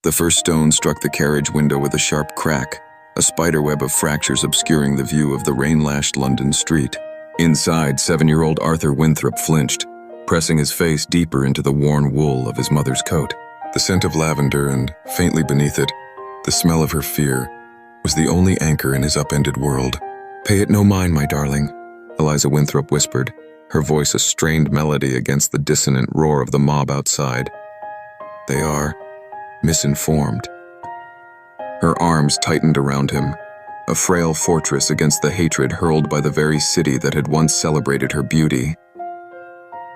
The first stone struck the carriage window with a sharp crack, a spiderweb of fractures obscuring the view of the rain-lashed London street. Inside, 7-year-old Arthur Winthrop flinched, pressing his face deeper into the worn wool of his mother's coat. The scent of lavender and, faintly beneath it, the smell of her fear, was the only anchor in his upended world. "Pay it no mind, my darling," Eliza Winthrop whispered, her voice a strained melody against the dissonant roar of the mob outside. "They are misinformed." Her arms tightened around him, a frail fortress against the hatred hurled by the very city that had once celebrated her beauty.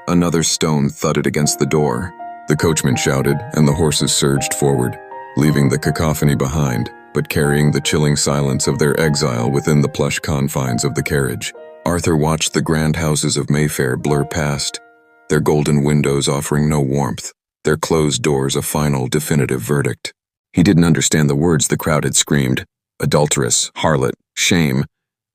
Another stone thudded against the door. The coachman shouted, and the horses surged forward, leaving the cacophony behind, but carrying the chilling silence of their exile within the plush confines of the carriage. Arthur watched the grand houses of Mayfair blur past, their golden windows offering no warmth, their closed doors a final, definitive verdict. He didn't understand the words the crowd had screamed, adulteress, harlot, shame,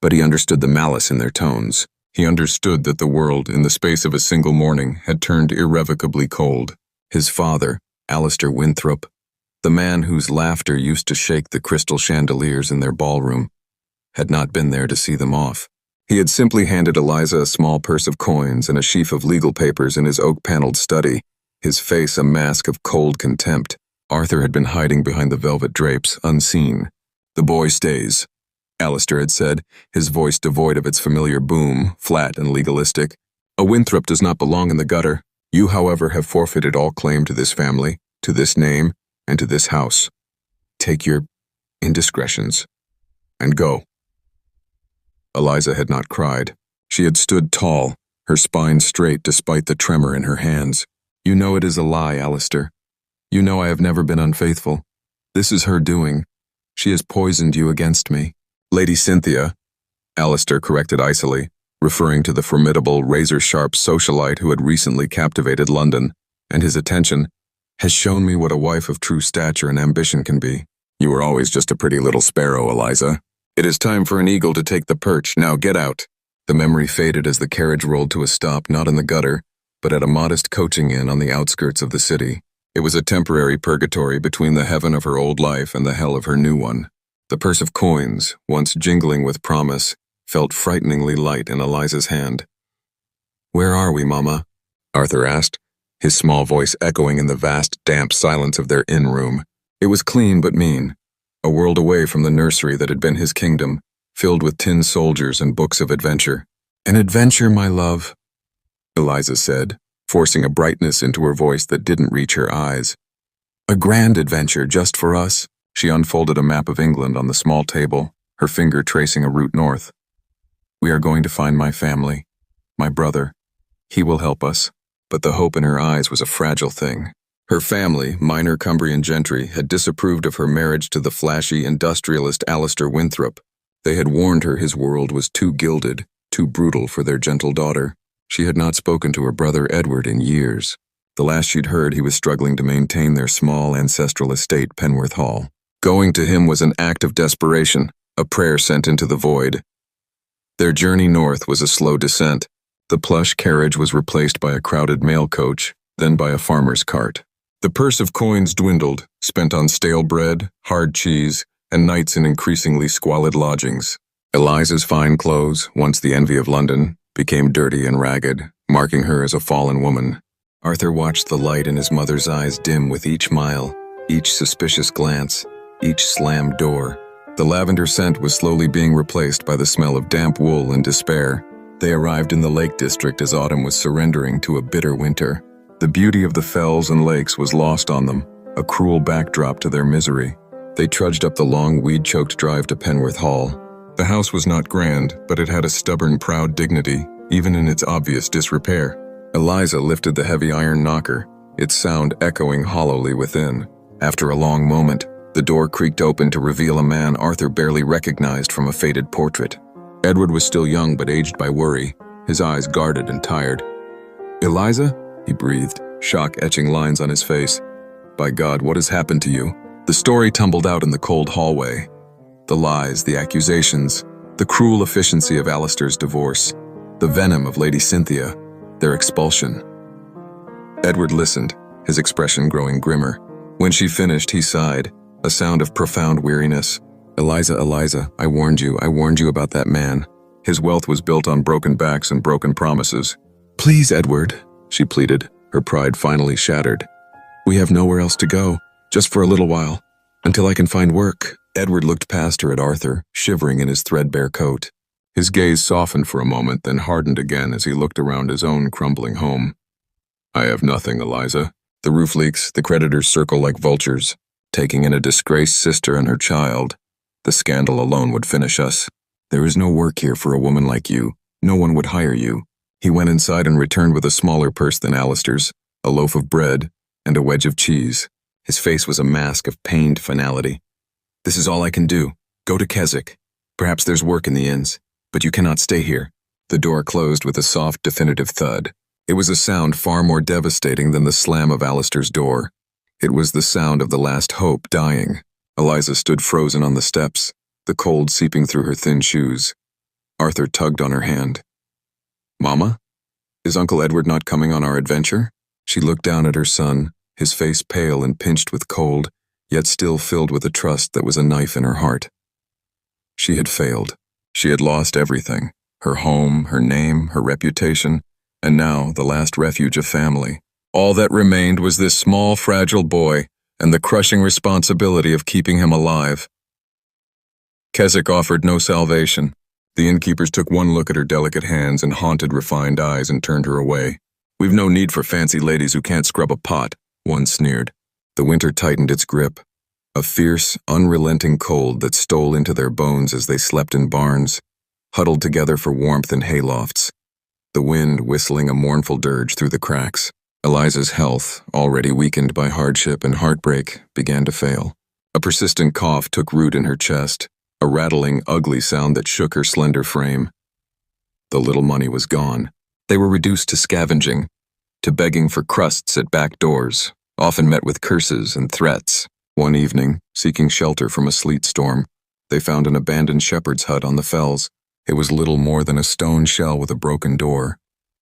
but he understood the malice in their tones. He understood that the world, in the space of a single morning, had turned irrevocably cold. His father, Alistair Winthrop, the man whose laughter used to shake the crystal chandeliers in their ballroom, had not been there to see them off. He had simply handed Eliza a small purse of coins and a sheaf of legal papers in his oak-paneled study, his face a mask of cold contempt. Arthur had been hiding behind the velvet drapes, unseen. "The boy stays," Alistair had said, his voice devoid of its familiar boom, flat and legalistic. "A Winthrop does not belong in the gutter. You, however, have forfeited all claim to this family, to this name, and to this house. Take your indiscretions and go." Eliza had not cried. She had stood tall, her spine straight despite the tremor in her hands. "You know it is a lie, Alistair. You know I have never been unfaithful. This is her doing. She has poisoned you against me." "Lady Cynthia," Alistair corrected icily, referring to the formidable, razor-sharp socialite who had recently captivated London, and his attention, "has shown me what a wife of true stature and ambition can be. You were always just a pretty little sparrow, Eliza. It is time for an eagle to take the perch. Now get out." The memory faded as the carriage rolled to a stop not in the gutter, but at a modest coaching inn on the outskirts of the city. It was a temporary purgatory between the heaven of her old life and the hell of her new one. The purse of coins, once jingling with promise, felt frighteningly light in Eliza's hand. "Where are we, Mama?" Arthur asked, his small voice echoing in the vast, damp silence of their inn room. It was clean but mean, a world away from the nursery that had been his kingdom, filled with tin soldiers and books of adventure. "An adventure, my love," Eliza said, forcing a brightness into her voice that didn't reach her eyes. "A grand adventure just for us." She unfolded a map of England on the small table, her finger tracing a route north. "We are going to find my family, my brother. He will help us." But the hope in her eyes was a fragile thing. Her family, minor Cumbrian gentry, had disapproved of her marriage to the flashy industrialist Alistair Winthrop. They had warned her his world was too gilded, too brutal for their gentle daughter. She had not spoken to her brother Edward in years. The last she'd heard, he was struggling to maintain their small ancestral estate, Penworth Hall. Going to him was an act of desperation, a prayer sent into the void. Their journey north was a slow descent. The plush carriage was replaced by a crowded mail coach, then by a farmer's cart. The purse of coins dwindled, spent on stale bread, hard cheese, and nights in increasingly squalid lodgings. Eliza's fine clothes, once the envy of London, became dirty and ragged, marking her as a fallen woman. Arthur watched the light in his mother's eyes dim with each mile, each suspicious glance, each slammed door. The lavender scent was slowly being replaced by the smell of damp wool and despair. They arrived in the Lake District as autumn was surrendering to a bitter winter. The beauty of the fells and lakes was lost on them, a cruel backdrop to their misery. They trudged up the long, weed-choked drive to Penworth Hall. The house was not grand, but it had a stubborn, proud dignity, even in its obvious disrepair. Eliza lifted the heavy iron knocker, its sound echoing hollowly within. After a long moment, the door creaked open to reveal a man Arthur barely recognized from a faded portrait. Edward was still young but aged by worry, his eyes guarded and tired. "Eliza?" he breathed, shock etching lines on his face. "By God, what has happened to you?" The story tumbled out in the cold hallway. The lies, the accusations, the cruel efficiency of Alistair's divorce, the venom of Lady Cynthia, their expulsion. Edward listened, his expression growing grimmer. When she finished, he sighed, a sound of profound weariness. Eliza, I warned you about that man. His wealth was built on broken backs and broken promises. Please, Edward, she pleaded, her pride finally shattered. We have nowhere else to go, just for a little while, until I can find work. Edward looked past her at Arthur, shivering in his threadbare coat. His gaze softened for a moment, then hardened again as he looked around his own crumbling home. I have nothing, Eliza. The roof leaks, the creditors circle like vultures, taking in a disgraced sister and her child. The scandal alone would finish us. There is no work here for a woman like you. No one would hire you. He went inside and returned with a smaller purse than Alistair's, a loaf of bread, and a wedge of cheese. His face was a mask of pained finality. This is all I can do. Go to Keswick. Perhaps there's work in the inns, but you cannot stay here. The door closed with a soft, definitive thud. It was a sound far more devastating than the slam of Alistair's door. It was the sound of the last hope dying. Eliza stood frozen on the steps, the cold seeping through her thin shoes. Arthur tugged on her hand. Mama? Is Uncle Edward not coming on our adventure? She looked down at her son, his face pale and pinched with cold, yet still filled with a trust that was a knife in her heart. She had failed. She had lost everything, her home, her name, her reputation, and now the last refuge of family. All that remained was this small, fragile boy, and the crushing responsibility of keeping him alive. Keswick offered no salvation. The innkeepers took one look at her delicate hands and haunted, refined eyes and turned her away. We've no need for fancy ladies who can't scrub a pot, one sneered. The winter tightened its grip, a fierce, unrelenting cold that stole into their bones as they slept in barns, huddled together for warmth in haylofts, the wind whistling a mournful dirge through the cracks. Eliza's health, already weakened by hardship and heartbreak, began to fail. A persistent cough took root in her chest, a rattling, ugly sound that shook her slender frame. The little money was gone. They were reduced to scavenging, to begging for crusts at back doors, often met with curses and threats. One evening, seeking shelter from a sleet storm, they found an abandoned shepherd's hut on the fells. It was little more than a stone shell with a broken door,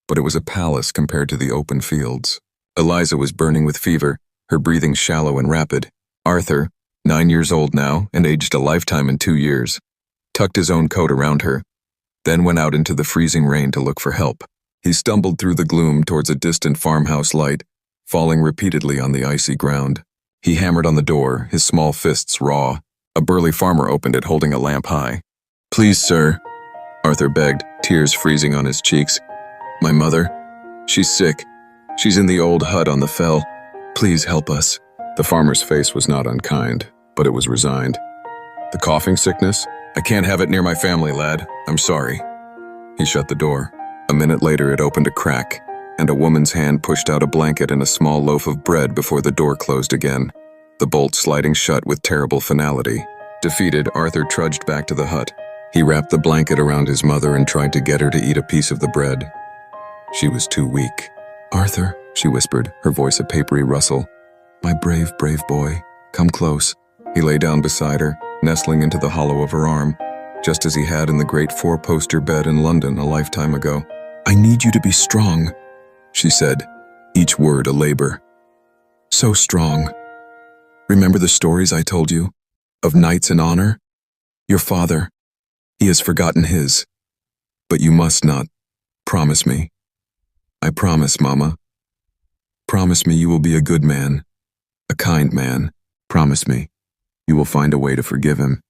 but it was a palace compared to the open fields. Eliza was burning with fever, her breathing shallow and rapid. Arthur, 9 years old now and aged a lifetime in 2 years, tucked his own coat around her, then went out into the freezing rain to look for help. He stumbled through the gloom towards a distant farmhouse light, falling repeatedly on the icy ground. He hammered on the door, his small fists raw. A burly farmer opened it, holding a lamp high. Please, sir, Arthur begged, tears freezing on his cheeks. My mother, she's sick. She's in the old hut on the fell. Please help us. The farmer's face was not unkind, but it was resigned. The coughing sickness? I can't have it near my family, lad. I'm sorry. He shut the door. A minute later, it opened a crack, and a woman's hand pushed out a blanket and a small loaf of bread before the door closed again, the bolt sliding shut with terrible finality. Defeated, Arthur trudged back to the hut. He wrapped the blanket around his mother and tried to get her to eat a piece of the bread. She was too weak. Arthur, she whispered, her voice a papery rustle. My brave, brave boy, come close. He lay down beside her, nestling into the hollow of her arm, just as he had in the great four-poster bed in London a lifetime ago. I need you to be strong, she said, each word a labor. So strong. Remember the stories I told you? Of knights in honor? Your father, he has forgotten his. But you must not. Promise me. I promise, Mama. Promise me you will be a good man, a kind man. Promise me you will find a way to forgive him.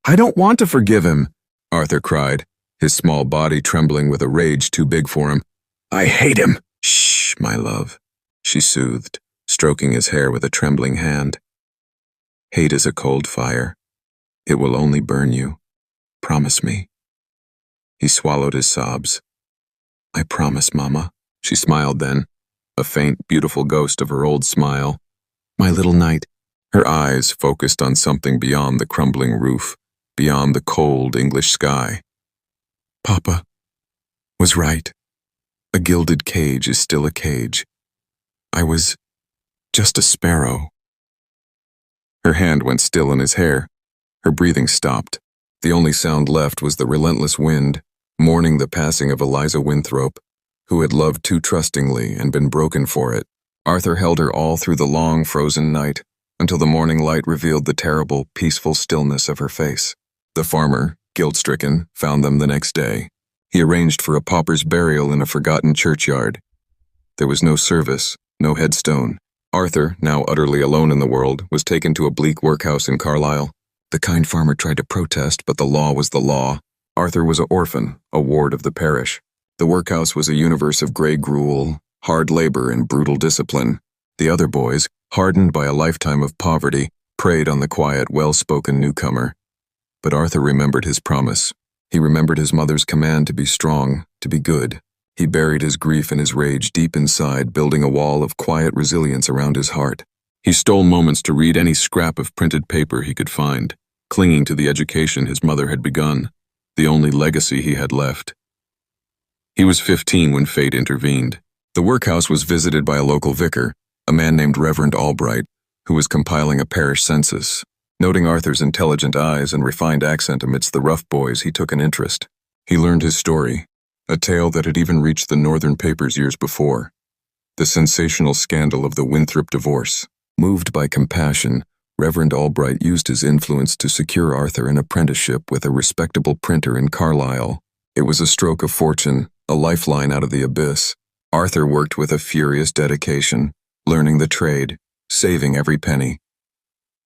I don't want to forgive him, Arthur cried, his small body trembling with a rage too big for him. I hate him. Shh, my love, she soothed, stroking his hair with a trembling hand. Hate is a cold fire. It will only burn you. Promise me. He swallowed his sobs. I promise, Mama. She smiled then, a faint, beautiful ghost of her old smile. My little knight. Her eyes focused on something beyond the crumbling roof, beyond the cold English sky. Papa was right. A gilded cage is still a cage. I was just a sparrow. Her hand went still in his hair. Her breathing stopped. The only sound left was the relentless wind, mourning the passing of Eliza Winthrop, who had loved too trustingly and been broken for it. Arthur held her all through the long, frozen night, until the morning light revealed the terrible, peaceful stillness of her face. The farmer, guilt-stricken, found them the next day. He arranged for a pauper's burial in a forgotten churchyard. There was no service, no headstone. Arthur, now utterly alone in the world, was taken to a bleak workhouse in Carlisle. The kind farmer tried to protest, but the law was the law. Arthur was an orphan, a ward of the parish. The workhouse was a universe of grey gruel, hard labor, and brutal discipline. The other boys, hardened by a lifetime of poverty, preyed on the quiet, well-spoken newcomer. But Arthur remembered his promise. He remembered his mother's command to be strong, to be good. He buried his grief and his rage deep inside, building a wall of quiet resilience around his heart. He stole moments to read any scrap of printed paper he could find, clinging to the education his mother had begun, the only legacy he had left. He was 15 when fate intervened. The workhouse was visited by a local vicar, a man named Reverend Albright, who was compiling a parish census. Noting Arthur's intelligent eyes and refined accent amidst the rough boys, he took an interest. He learned his story, a tale that had even reached the northern papers years before. The sensational scandal of the Winthrop divorce. Moved by compassion, Reverend Albright used his influence to secure Arthur an apprenticeship with a respectable printer in Carlisle. It was a stroke of fortune, a lifeline out of the abyss. Arthur worked with a furious dedication, learning the trade, saving every penny.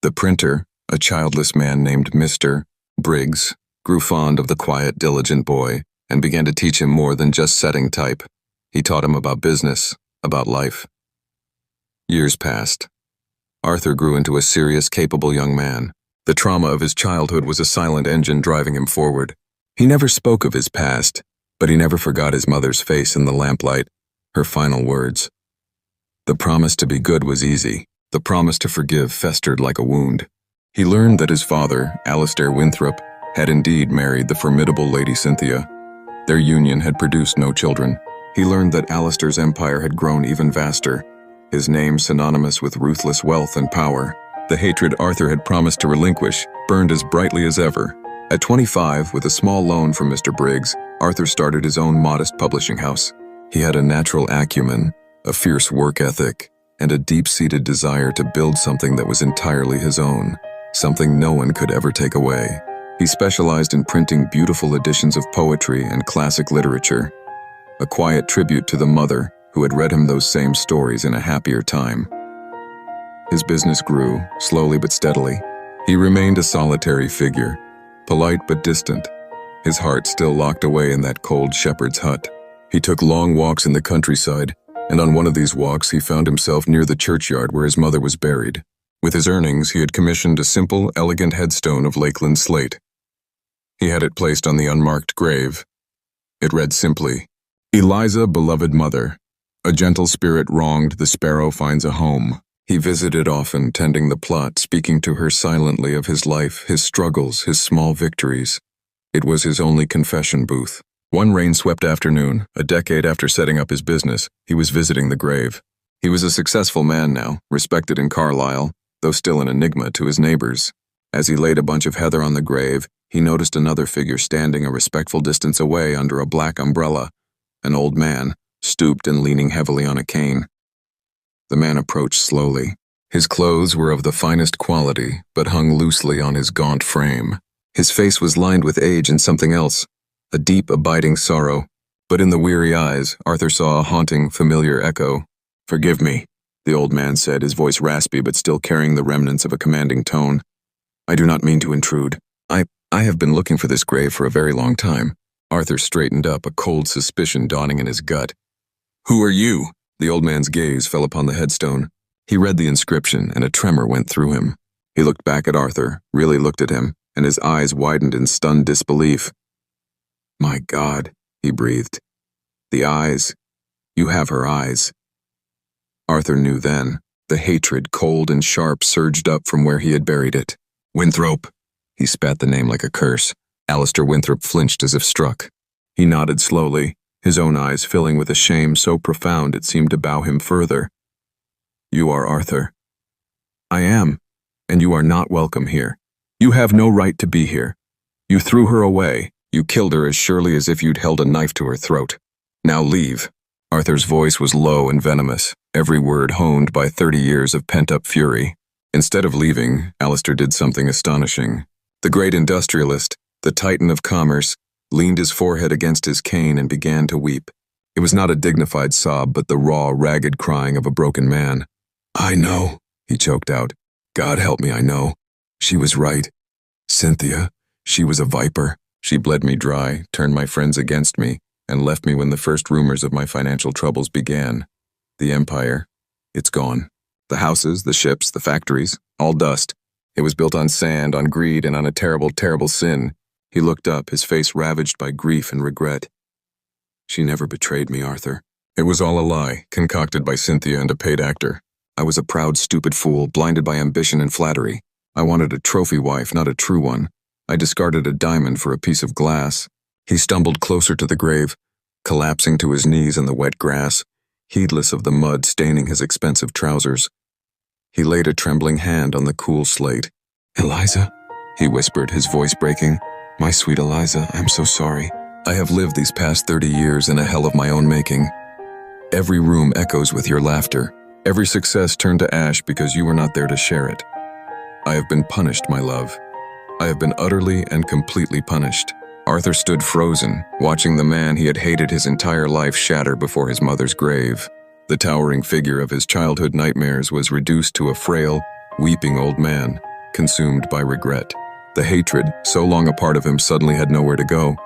The printer, a childless man named Mr. Briggs, grew fond of the quiet, diligent boy and began to teach him more than just setting type. He taught him about business, about life. Years passed. Arthur grew into a serious, capable young man. The trauma of his childhood was a silent engine driving him forward. He never spoke of his past, but he never forgot his mother's face in the lamplight, her final words. The promise to be good was easy. The promise to forgive festered like a wound. He learned that his father, Alistair Winthrop, had indeed married the formidable Lady Cynthia. Their union had produced no children. He learned that Alistair's empire had grown even vaster, his name synonymous with ruthless wealth and power. The hatred Arthur had promised to relinquish burned as brightly as ever. At 25, with a small loan from Mr. Briggs, Arthur started his own modest publishing house. He had a natural acumen, a fierce work ethic, and a deep-seated desire to build something that was entirely his own, something no one could ever take away. He specialized in printing beautiful editions of poetry and classic literature, a quiet tribute to the mother who had read him those same stories in a happier time. His business grew, slowly but steadily. He remained a solitary figure, polite but distant, his heart still locked away in that cold shepherd's hut. He took long walks in the countryside, and on one of these walks he found himself near the churchyard where his mother was buried. With his earnings, he had commissioned a simple, elegant headstone of Lakeland slate. He had it placed on the unmarked grave. It read simply, "Eliza, beloved mother, a gentle spirit wronged, the sparrow finds a home." He visited often, tending the plot, speaking to her silently of his life, his struggles, his small victories. It was his only confession booth. One rain-swept afternoon, a decade after setting up his business, he was visiting the grave. He was a successful man now, respected in Carlisle, though still an enigma to his neighbors. As he laid a bunch of heather on the grave, he noticed another figure standing a respectful distance away under a black umbrella, an old man, stooped and leaning heavily on a cane. The man approached slowly. His clothes were of the finest quality, but hung loosely on his gaunt frame. His face was lined with age and something else, a deep, abiding sorrow. But in the weary eyes, Arthur saw a haunting, familiar echo. "Forgive me," the old man said, his voice raspy but still carrying the remnants of a commanding tone. "I do not mean to intrude. I have been looking for this grave for a very long time." Arthur straightened up, a cold suspicion dawning in his gut. "Who are you?" The old man's gaze fell upon the headstone. He read the inscription, and a tremor went through him. He looked back at Arthur, really looked at him, and his eyes widened in stunned disbelief. "My God," he breathed. "The eyes. You have her eyes." Arthur knew then. The hatred, cold and sharp, surged up from where he had buried it. "Winthrop!" He spat the name like a curse. Alistair Winthrop flinched as if struck. He nodded slowly, his own eyes filling with a shame so profound it seemed to bow him further. "You are Arthur." "I am, and you are not welcome here. You have no right to be here. You threw her away. You killed her as surely as if you'd held a knife to her throat. Now leave." Arthur's voice was low and venomous, every word honed by 30 years of pent-up fury. Instead of leaving, Alistair did something astonishing. The great industrialist, the titan of commerce, leaned his forehead against his cane and began to weep. It was not a dignified sob, but the raw, ragged crying of a broken man. "I know," he choked out. "God help me, I know. She was right. Cynthia, she was a viper. She bled me dry, turned my friends against me, and left me when the first rumors of my financial troubles began. The empire, it's gone. The houses, the ships, the factories, all dust. It was built on sand, on greed, and on a terrible, terrible sin." He looked up, his face ravaged by grief and regret. "She never betrayed me, Arthur. It was all a lie, concocted by Cynthia and a paid actor. I was a proud, stupid fool, blinded by ambition and flattery. I wanted a trophy wife, not a true one. I discarded a diamond for a piece of glass." He stumbled closer to the grave, collapsing to his knees in the wet grass, heedless of the mud staining his expensive trousers. He laid a trembling hand on the cool slate. "Eliza," he whispered, his voice breaking. "My sweet Eliza, I'm so sorry. I have lived these past 30 years in a hell of my own making. Every room echoes with your laughter. Every success turned to ash because you were not there to share it. I have been punished, my love. I have been utterly and completely punished." Arthur stood frozen, watching the man he had hated his entire life shatter before his mother's grave. The towering figure of his childhood nightmares was reduced to a frail, weeping old man, consumed by regret. The hatred, so long a part of him, suddenly had nowhere to go.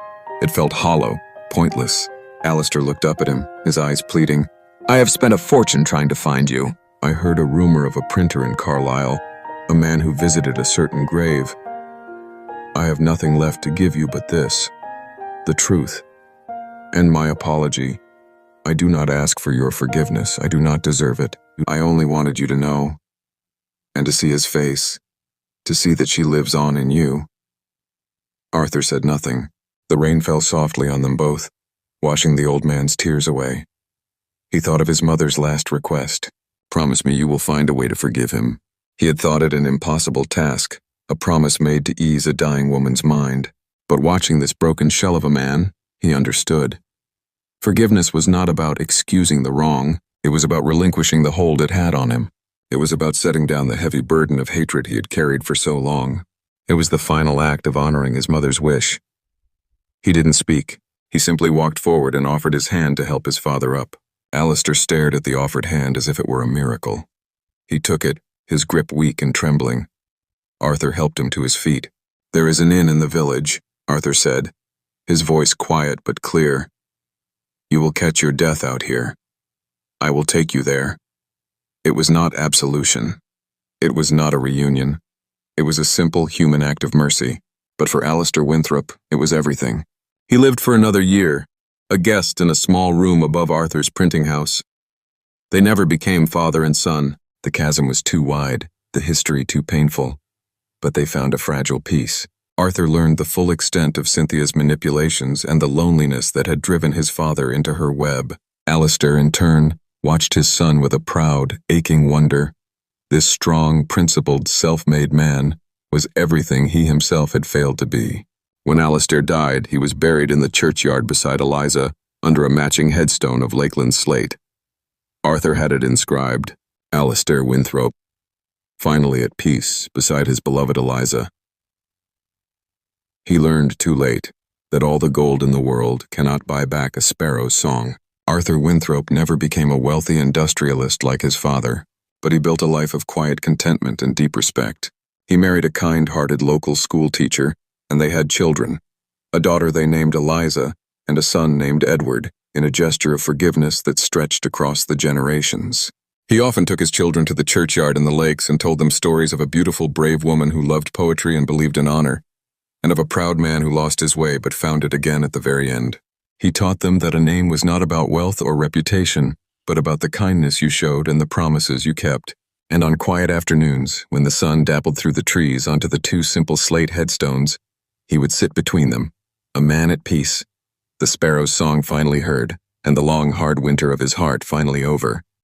It felt hollow, pointless. Alistair looked up at him, his eyes pleading. "I have spent a fortune trying to find you." "I heard a rumor of a printer in Carlisle, a man who visited a certain grave. I have nothing left to give you but this, the truth, and my apology. I do not ask for your forgiveness. I do not deserve it. I only wanted you to know, and to see his face, to see that she lives on in you." Arthur said nothing. The rain fell softly on them both, washing the old man's tears away. He thought of his mother's last request. "Promise me you will find a way to forgive him." He had thought it an impossible task, a promise made to ease a dying woman's mind. But watching this broken shell of a man, he understood. Forgiveness was not about excusing the wrong. It was about relinquishing the hold it had on him. It was about setting down the heavy burden of hatred he had carried for so long. It was the final act of honoring his mother's wish. He didn't speak. He simply walked forward and offered his hand to help his father up. Alistair stared at the offered hand as if it were a miracle. He took it, his grip weak and trembling. Arthur helped him to his feet. "There is an inn in the village," Arthur said, his voice quiet but clear. "You will catch your death out here. I will take you there." It was not absolution. It was not a reunion. It was a simple human act of mercy. But for Alistair Winthrop, it was everything. He lived for another year, a guest in a small room above Arthur's printing house. They never became father and son. The chasm was too wide, the history too painful. But they found a fragile peace. Arthur learned the full extent of Cynthia's manipulations and the loneliness that had driven his father into her web. Alistair, in turn, watched his son with a proud, aching wonder. This strong, principled, self-made man was everything he himself had failed to be. When Alistair died, he was buried in the churchyard beside Eliza, under a matching headstone of Lakeland slate. Arthur had it inscribed, Alistair Winthrop, finally at peace beside his beloved Eliza. He learned too late that all the gold in the world cannot buy back a sparrow's song. Arthur Winthrop never became a wealthy industrialist like his father, but he built a life of quiet contentment and deep respect. He married a kind-hearted local school teacher, and they had children, a daughter they named Eliza and a son named Edward, in a gesture of forgiveness that stretched across the generations. He often took his children to the churchyard and the lakes and told them stories of a beautiful, brave woman who loved poetry and believed in honor, and of a proud man who lost his way but found it again at the very end. He taught them that a name was not about wealth or reputation, but about the kindness you showed and the promises you kept. And on quiet afternoons, when the sun dappled through the trees onto the two simple slate headstones, he would sit between them, a man at peace, the sparrow's song finally heard, and the long, hard winter of his heart finally over.